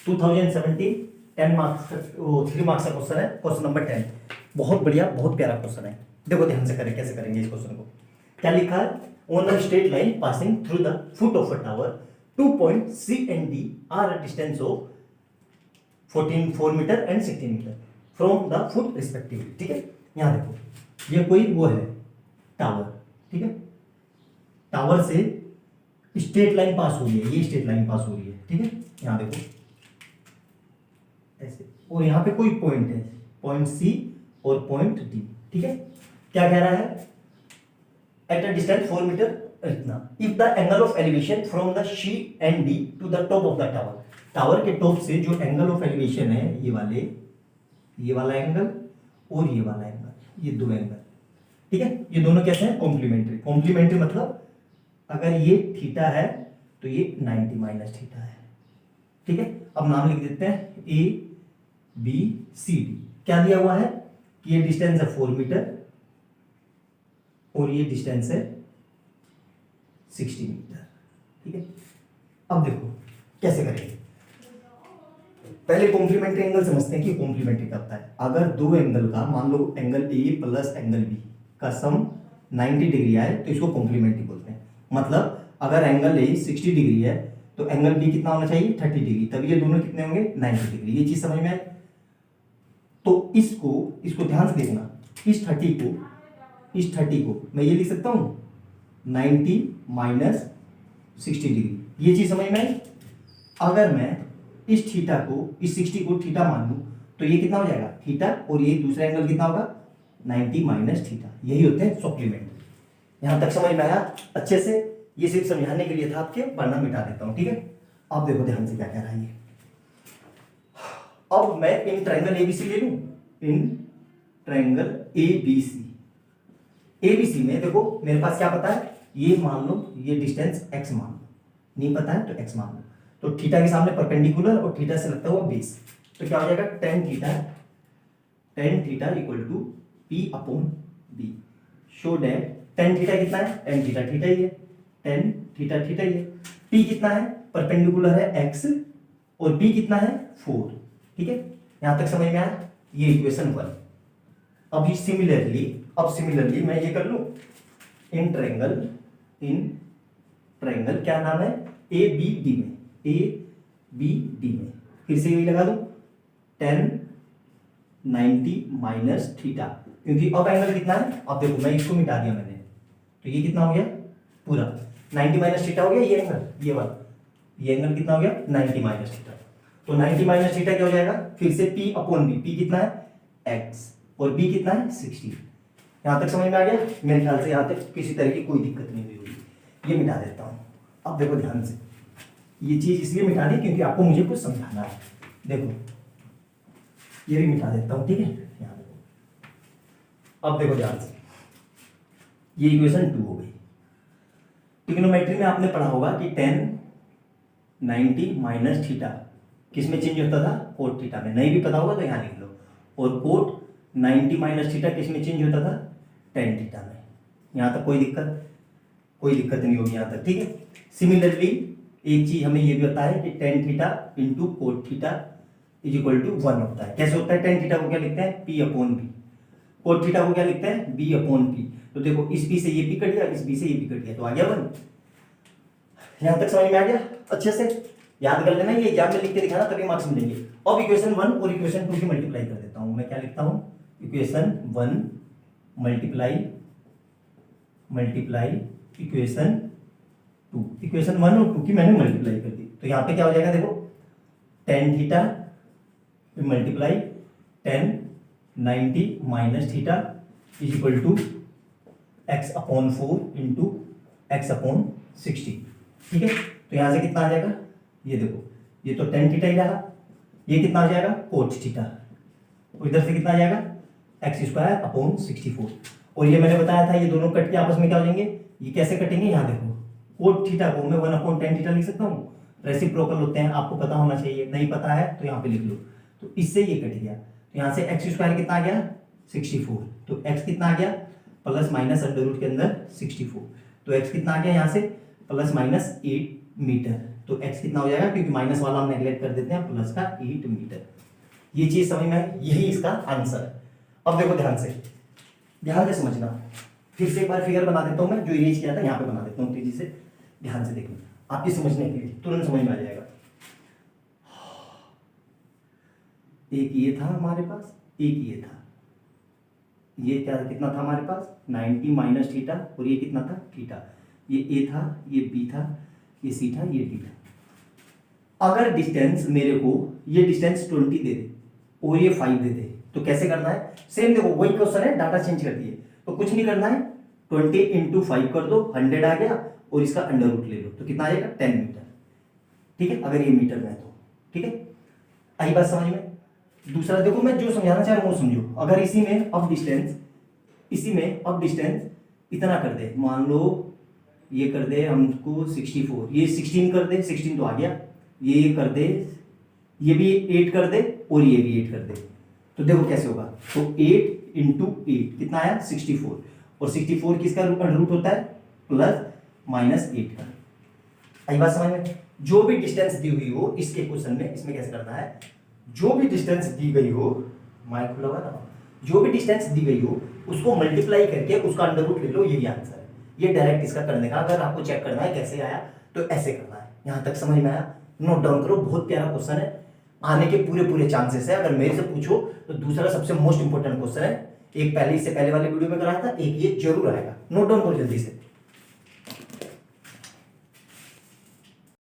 2017 10 marks, वो 3 marks का question है, क्वेश्चन नंबर 10। बहुत बढ़िया, बहुत प्यारा क्वेश्चन है। देखो ध्यान से करें, कैसे करेंगे इस क्वेश्चन को। क्या लिखा है? On a straight line passing through the foot of a tower, 2 point C and D are a distance of 4 metre and 16 metre from the foot respectively. ठीक है, यहां देखो ये कोई वो है टावर, ठीक है, टावर से स्ट्रेट लाइन पास हो रही है, ये स्ट्रेट लाइन पास हो रही है, ठीक है, यहां देखो ऐसे, और यहां पे कोई पॉइंट है, पॉइंट C और पॉइंट D, ठीक है। क्या कह रहा है? एट अ डिस्टेंस 4 मीटर इतना, if the angle of elevation from the C and D to the top of the tower, tower के टॉप से जो एंगल ऑफ एलिवेशन है, ये वाला एंगल और ये वाला एंगल, ये दो एंगल, ठीक है, ये दोनों कैसे हैं? कॉम्प्लीमेंट्री। कॉम्प्लीमेंट्री मतलब अगर ये थीटा है तो ये 90 माइनस थीटा है, ठीक है। अब नाम लिख देते हैं ABCD। क्या दिया हुआ है कि ये डिस्टेंस है 4 मीटर और ये डिस्टेंस है 60 मीटर, ठीक है। अब देखो कैसे करेंगे। पहले कॉम्प्लीमेंट्री एंगल समझते हैं कि कॉम्प्लीमेंट्री करता है। अगर दो एंगल का, मान लो angle A plus angle B का सम 90 डिग्री आए तो इसको कॉम्प्लीमेंट्री बोलते हैं। मतलब अगर एंगल A 60 डिग्री है तो एंगल B कितना होना चाहिए? 30 डिग्री, तभी ये दोनों कितने होंगे? 90 डिग्री। ये चीज समझ में आई? तो इसको ध्यान से देखना, इस 30 को मैं ये लिख सकता हूं 90 माइनस 60 डिग्री। ये चीज समझ में आई? अगर मैं इस थीटा को, इस 60 को थीटा मान लूं तो ये कितना हो जाएगा? थीटा, और ये दूसरा एंगल कितना होगा? 90 माइनस थीटा। यही होते हैं सप्लीमेंट। यहां तक समझ में आया अच्छे से? ये सिर्फ समझाने के लिए था, आपके वरना मिटा देता हूं, ठीक है। अब देखो ध्यान से क्या कह रहा है ये। अब मैं इन ट्रायंगल एबीसी ले लूं, इन ट्रायंगल एबीसी में देखो मेरे पास क्या पता है? ये मान लो, ये डिस्टेंस x मान लो, नहीं पता है तो x मान लो। तो थीटा के सामने परपेंडिकुलर और थीटा से लगता हुआ बेस, तो क्या हो जाएगा? tan theta equal to P upon B। Show that tan theta कितना है? tan थीटा ही है, tan थीटा ही है। P कितना है? परपेंडिकुलर है x और B कितना है? 4, ठीक है। यहां तक समझ में आया? ये इक्वेशन 1। अब सिमिलरली मैं ये कर लूं, इन ट्रायंगल क्या नाम है? ABD में फिर से यही लगा दूं tan 90 माइनस थीटा, क्योंकि अब एंगल कितना है? अब देखो मैं इसको मिटा दिया मैंने, तो ये कितना हो गया? पूरा 90 माइनस थीटा हो गया। ये एंगल, ये वाला, ये एंगल कितना हो गया? 90 माइनस थीटा। तो 90 माइनस थीटा क्या हो जाएगा? फिर से P अपॉन B। P कितना है? x, और B कितना है? 60। यहां तक समझ में आ गया? मेरे ख्याल से यहां तक किसी तरह की कोई दिक्कत नहीं हुई होगी। ये मिटा देता हूं। अब देखो ध्यान से, ये चीज इसलिए मिटा दी क्योंकि आपको मुझे कुछ समझाना है। देखो ये भी मिटा देता हूं, ठीक है। यहां देखो, अब देखो ध्यान से, ये इक्वेशन 2 हो गई। ट्रिग्नोमेट्री में आपने पढ़ा होगा कि tan 90 माइनस थीटा किस में चेंज होता था? कोट थीटा में। नहीं भी पता होगा तो यहां लिख लो। और कोट 90 माइनस थीटा किस में चेंज होता था? tan थीटा में। यहां तक कोई दिक्कत नहीं होगी यहां तक, ठीक है। सिमिलरली एक चीज हमें ये भी पता है कि tan theta into cot theta is equal to 1 होता है। कैसे होता है? tan थीटा को क्या लिखते हैं? P upon B। Cot theta को क्या लिखते हैं? B upon P। तो देखो इस P से ये P कट गया, इस B से ये P कट गया, तो आ गया 1। यहां तक समझ में आ गया? अच्छे से याद कर लेना, ये एग्जाम में लिख के दिखाना, तभी मार्क्स मिलेंगे। अब इक्वेशन 1 और इक्वेशन 2 की मल्टीप्लाई कर देता हूं। मैं क्या लिखता हूं? Equation 1 multiply equation 2। इक्वेशन 1 और 2 की मैंने मल्टीप्लाई कर दी, तो यहां पे क्या हो जाएगा? देखो tan theta multiply tan 90 minus theta is equal to x upon 4 into x upon 60, ठीक है। तो यहां से कितना आ जाएगा? ये देखो, ये तो tan थीटा ही रहा, ये कितना आ जाएगा? कोट थीटा, और इधर से कितना आ जाएगा? x square upon 64। और ये मैंने बताया था ये दोनों कट के आपस में क्या हो जाएंगे? ये कैसे कटेंगे? यहाँ देखो, कोट थीटा को मैं 1 अपॉन tan थीटा लिख सकता हूँ। रेसिप्रोकल होते हैं, आपको पता होना चाहिए। नहीं पता है तो यहाँ पे लिख लो। तो इससे ये कट गया, तो यहाँ से x स्क्वायर कितना आ गया? 64। तो x कितना आ गया? प्लस माइनस अंडर रूट के अंदर 64। तो x कितना आ गया यहाँ से? Plus minus 8 metre. तो x कितना हो जाएगा, क्योंकि माइनस वाला हम नेगलेक्ट कर देते हैं, प्लस का 8 मीटर। ये चीज समझ में आई, यही इसका आंसर है। अब देखो ध्यान से समझना, फिर से एक बार फिगर बना देता हूं मैं, जो इरेज किया था यहाँ पे बना देता हूँ तेजी से, ध्यान से देखना आपकी समझने के लिए, तुरंत समझ में आ जाएगा। एक ये था हमारे पास, एक ये था, ये क्या कितना था हमारे पास 90 माइनस थीटा, और ये कितना था थीटा। ये ए था, ये बी था, ये सी था, ये डी था। अगर डिस्टेंस मेरे को ये डिस्टेंस 20 दे दे और ये 5 दे दे, तो कैसे करना है, सेम देखो वही क्वेश्चन है, डाटा चेंज कर दिए, तो कुछ नहीं करना है, 20 इंटू 5 कर दो, 100 आ गया, और इसका अंडर रूट ले लो, तो कितना आएगा 10 मीटर। ठीक है, अगर ये मीटर में है तो ठीक है, आई बात समझ में। दूसरा देखो, मैं जो समझाना चाह रहा हूँ वो समझो। अगर इसी में अब डिस्टेंस इतना कर दे, मान लो ये कर दे हमको 64, ये 16 कर दे, 16 तो आ गया, ये कर दे, ये भी 8 कर दे, और ये भी 8 कर दे, तो देखो कैसे होगा। तो 8 इंटू 8 कितना आया 64, और 64 किसका अंडर रूट होता है, प्लस माइनस 8 का। आई बात समझ में। जो भी डिस्टेंस दी हुई हो इसके क्वेश्चन में, इसमें कैसे करना है, जो भी डिस्टेंस दी गई हो, माइक खुला हुआ ना, जो भी डिस्टेंस दी गई हो उसको मल्टीप्लाई करके उसका अंडर रूट ले लो, यही आंसर है। ये डायरेक्ट इसका करने का, अगर आपको चेक करना है कैसे आया तो ऐसे करना है। यहां तक समझ में आया, नोट डाउन करो, बहुत प्यारा क्वेश्चन है, आने के पूरे चांसेस है। अगर मेरे से पूछो तो दूसरा सबसे मोस्ट इंपोर्टेंट क्वेश्चन है, एक पहले, इससे पहले वाले वीडियो में कराया था, एक ये जरूर आएगा, नोट डाउन करो जल्दी से।